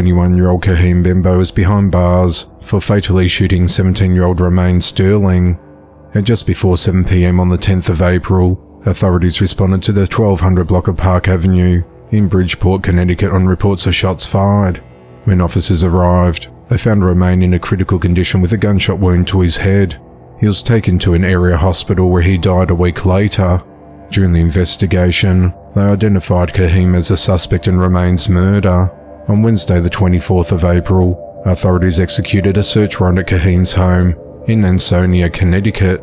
21-year-old Kaheem Bembo is behind bars for fatally shooting 17-year-old Romaine Sterling. At just before 7 p.m. on the 10th of April, authorities responded to the 1200 block of Park Avenue in Bridgeport, Connecticut on reports of shots fired. When officers arrived, they found Romaine in a critical condition with a gunshot wound to his head. He was taken to an area hospital where he died a week later. During the investigation, they identified Kaheem as a suspect in Romaine's murder. On Wednesday the 24th of April, authorities executed a search warrant at Kaheem's home in Ansonia, Connecticut.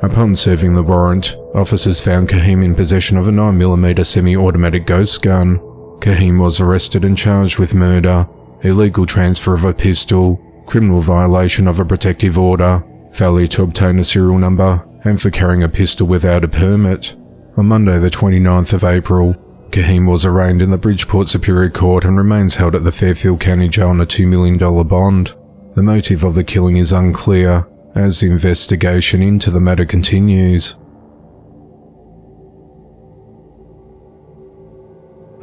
Upon serving the warrant, officers found Kaheem in possession of a 9mm semi-automatic ghost gun. Kaheem was arrested and charged with murder, illegal transfer of a pistol, criminal violation of a protective order, failure to obtain a serial number, and for carrying a pistol without a permit. On Monday the 29th of April, Kaheem was arraigned in the Bridgeport Superior Court and remains held at the Fairfield County Jail on a $2 million bond. The motive of the killing is unclear, as the investigation into the matter continues.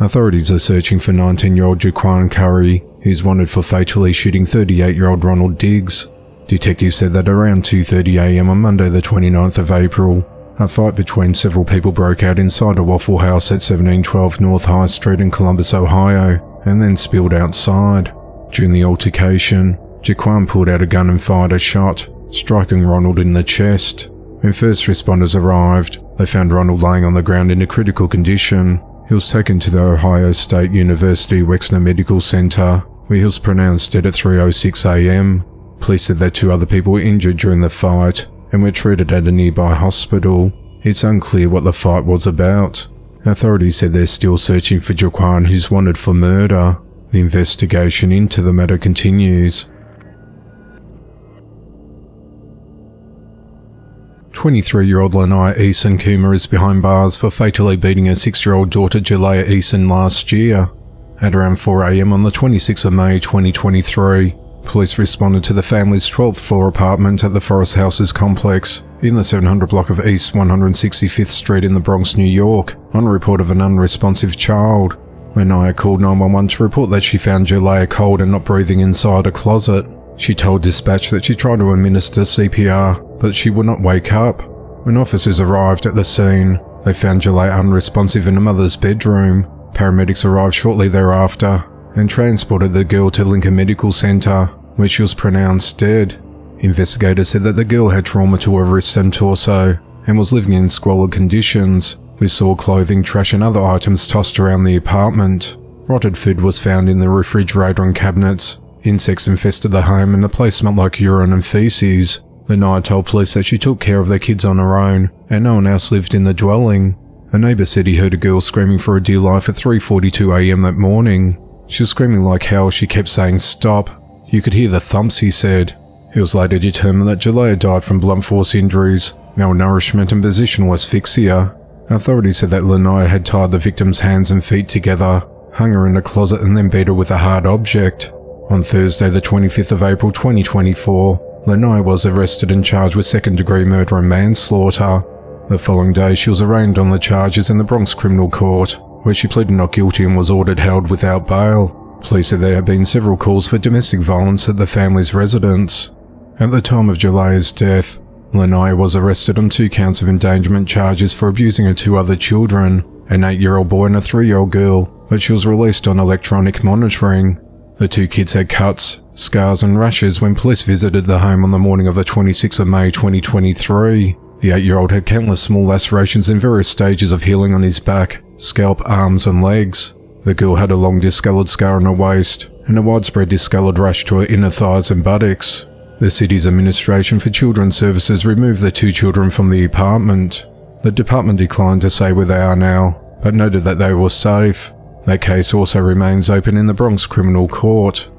Authorities are searching for 19-year-old Jaquan Curry, who's wanted for fatally shooting 38-year-old Ronald Diggs. Detectives said that around 2:30 a.m. on Monday the 29th of April, a fight between several people broke out inside a Waffle House at 1712 North High Street in Columbus, Ohio, and then spilled outside. During the altercation, Jaquan pulled out a gun and fired a shot, striking Ronald in the chest. When first responders arrived, they found Ronald laying on the ground in a critical condition. He was taken to the Ohio State University Wexner Medical Center, where he was pronounced dead at 3:06 a.m. Police said that 2 other people were injured during the fight and were treated at a nearby hospital. It's unclear what the fight was about. Authorities said they're still searching for Jaquan, who's wanted for murder. The investigation into the matter continues. 23-year-old Lanaya Eason Coomer is behind bars for fatally beating her 6-year-old daughter Jalea Eason last year. At around 4 a.m. on the 26th of May 2023, police responded to the family's 12th floor apartment at the Forest Houses complex in the 700 block of East 165th Street in the Bronx, New York, on a report of an unresponsive child. Lanaya called 911 to report that she found Jalea cold and not breathing inside a closet. She told dispatch that she tried to administer CPR, but she would not wake up. When officers arrived at the scene, they found Jalea unresponsive in her mother's bedroom. Paramedics arrived shortly thereafter and transported the girl to Lincoln Medical Center, where she was pronounced dead. Investigators said that the girl had trauma to her wrists and torso and was living in squalid conditions, with sore clothing, trash and other items tossed around the apartment. Rotted food was found in the refrigerator and cabinets. Insects infested the home and the place smelled like urine and feces. Lanaya told police that she took care of their kids on her own and no one else lived in the dwelling. A neighbour said he heard a girl screaming for her dear life at 3:42 a.m. that morning. She was screaming like hell. She kept saying stop. You could hear the thumps, he said. It was later determined that Jalea died from blunt force injuries, malnourishment and positional asphyxia. Authorities said that Lanaya had tied the victim's hands and feet together, hung her in a closet and then beat her with a hard object. On Thursday the 25th of April 2024, Lanaya was arrested and charged with second-degree murder and manslaughter. The following day she was arraigned on the charges in the Bronx Criminal Court, where she pleaded not guilty and was ordered held without bail. Police said there have been several calls for domestic violence at the family's residence. At the time of Jalea's death, Lanaya was arrested on 2 counts of endangerment charges for abusing her 2 other children, an 8-year-old boy and a 3-year-old girl, but she was released on electronic monitoring. The 2 kids had cuts, scars and rashes when police visited the home on the morning of the 26th of May 2023. The 8-year-old had countless small lacerations in various stages of healing on his back, scalp, arms and legs. The girl had a long discolored scar on her waist and a widespread discolored rash to her inner thighs and buttocks. The city's Administration for Children's Services removed the 2 children from the apartment. The department declined to say where they are now, but noted that they were safe. That case also remains open in the Bronx Criminal Court.